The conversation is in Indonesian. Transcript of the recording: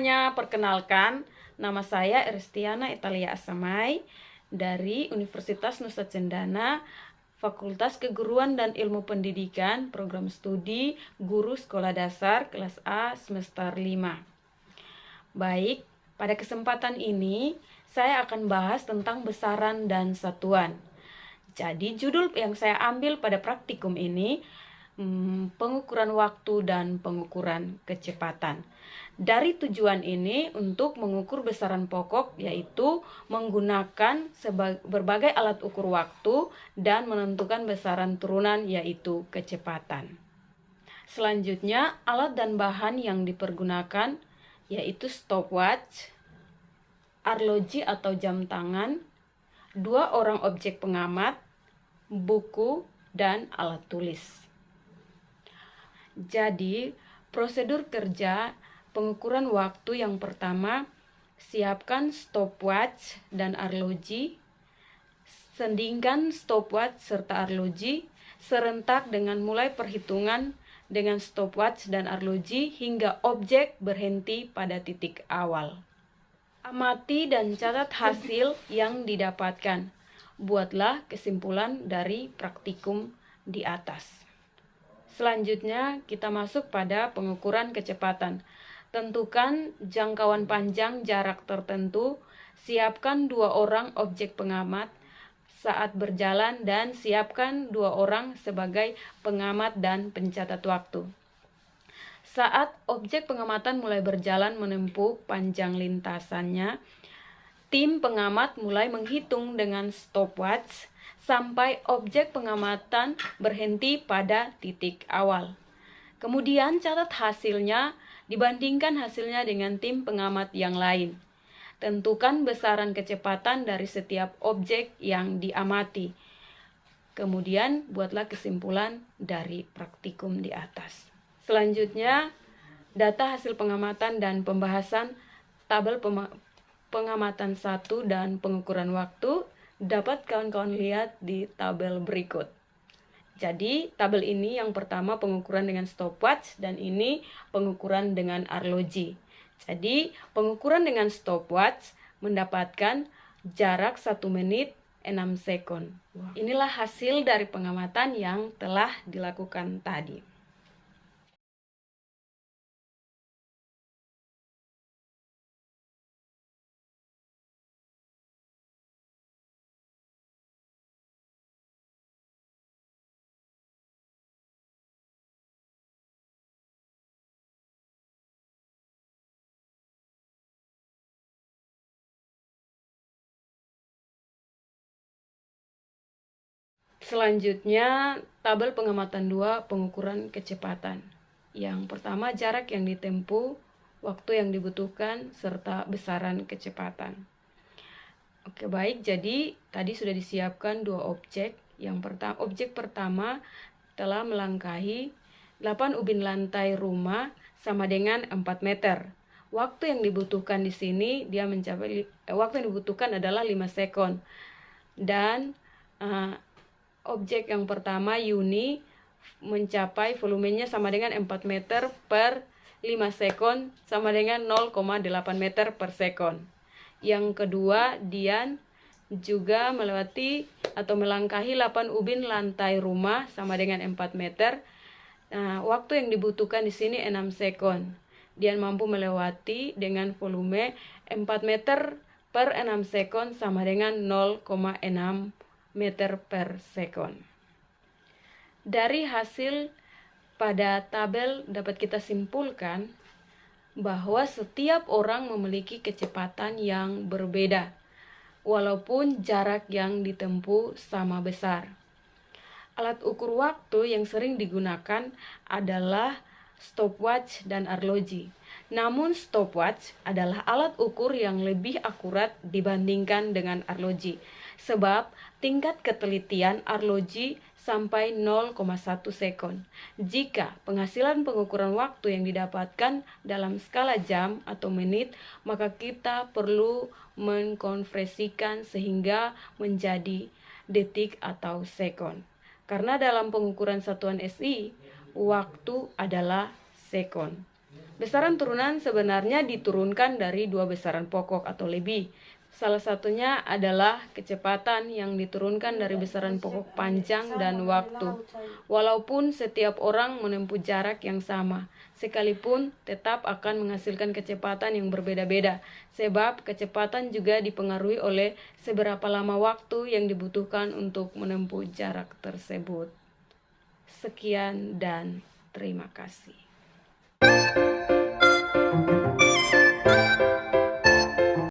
semuanya, perkenalkan, nama saya Eristiana Italia Asamai dari Universitas Nusa Cendana, Fakultas Keguruan dan Ilmu Pendidikan, Program Studi Guru Sekolah Dasar kelas A semester 5. Baik, pada kesempatan ini saya akan bahas tentang besaran dan satuan. Jadi judul yang saya ambil pada praktikum ini pengukuran waktu dan pengukuran kecepatan. Dari tujuan ini untuk mengukur besaran pokok, yaitu menggunakan berbagai alat ukur waktu dan menentukan besaran turunan, yaitu kecepatan. Selanjutnya, alat dan bahan yang dipergunakan yaitu stopwatch, arloji atau jam tangan, 2 orang objek pengamat, buku, dan alat tulis. Jadi, prosedur kerja pengukuran waktu yang pertama, siapkan stopwatch dan arloji. Sandingkan stopwatch serta arloji serentak dengan mulai perhitungan dengan stopwatch dan arloji hingga objek berhenti pada titik awal. Amati dan catat hasil yang didapatkan. Buatlah kesimpulan dari praktikum di atas. Selanjutnya kita masuk pada pengukuran kecepatan. Tentukan jangkauan panjang jarak tertentu, siapkan 2 orang objek pengamat saat berjalan dan siapkan 2 orang sebagai pengamat dan pencatat waktu. Saat objek pengamatan mulai berjalan menempuh panjang lintasannya, tim pengamat mulai menghitung dengan stopwatch sampai objek pengamatan berhenti pada titik awal. Kemudian catat hasilnya, dibandingkan hasilnya dengan tim pengamat yang lain. Tentukan besaran kecepatan dari setiap objek yang diamati. Kemudian buatlah kesimpulan dari praktikum di atas. Selanjutnya, data hasil pengamatan dan pembahasan tabel pengamatan 1 dan pengukuran waktu dapat kawan-kawan lihat di tabel berikut. Jadi, tabel ini yang pertama pengukuran dengan stopwatch dan ini pengukuran dengan arloji. Jadi, pengukuran dengan stopwatch mendapatkan jarak 1 menit 6 sekon. Inilah hasil dari pengamatan yang telah dilakukan tadi. Selanjutnya, tabel pengamatan 2 pengukuran kecepatan. Yang pertama, jarak yang ditempuh, waktu yang dibutuhkan, serta besaran kecepatan. Oke, baik. Jadi, tadi sudah disiapkan 2 objek. Objek pertama telah melangkahi 8 ubin lantai rumah sama dengan 4 meter. Waktu yang dibutuhkan di sini waktu yang dibutuhkan adalah 5 sekon. Dan objek yang pertama Yuni mencapai volumenya sama dengan 4 meter per 5 sekon sama dengan 0,8 meter per sekon. Yang kedua Dian juga melewati atau melangkahi 8 ubin lantai rumah sama dengan 4 meter. Nah, waktu yang dibutuhkan di sini 6 sekon. Dian mampu melewati dengan volume 4 meter per 6 sekon sama dengan 0,6 meter per sekon. Dari hasil pada tabel dapat kita simpulkan bahwa setiap orang memiliki kecepatan yang berbeda, walaupun jarak yang ditempuh sama besar. Alat ukur waktu yang sering digunakan adalah stopwatch dan arloji. Namun stopwatch adalah alat ukur yang lebih akurat dibandingkan dengan arloji, sebab tingkat ketelitian arloji sampai 0,1 sekon. Jika penghasilan pengukuran waktu yang didapatkan dalam skala jam atau menit, maka kita perlu mengkonversikan sehingga menjadi detik atau sekon. Karena dalam pengukuran satuan SI, waktu adalah sekon. Besaran turunan sebenarnya diturunkan dari dua besaran pokok atau lebih. Salah satunya adalah kecepatan yang diturunkan dari besaran pokok panjang dan waktu. Walaupun setiap orang menempuh jarak yang sama, sekalipun tetap akan menghasilkan kecepatan yang berbeda-beda, sebab kecepatan juga dipengaruhi oleh seberapa lama waktu yang dibutuhkan untuk menempuh jarak tersebut. Sekian dan terima kasih.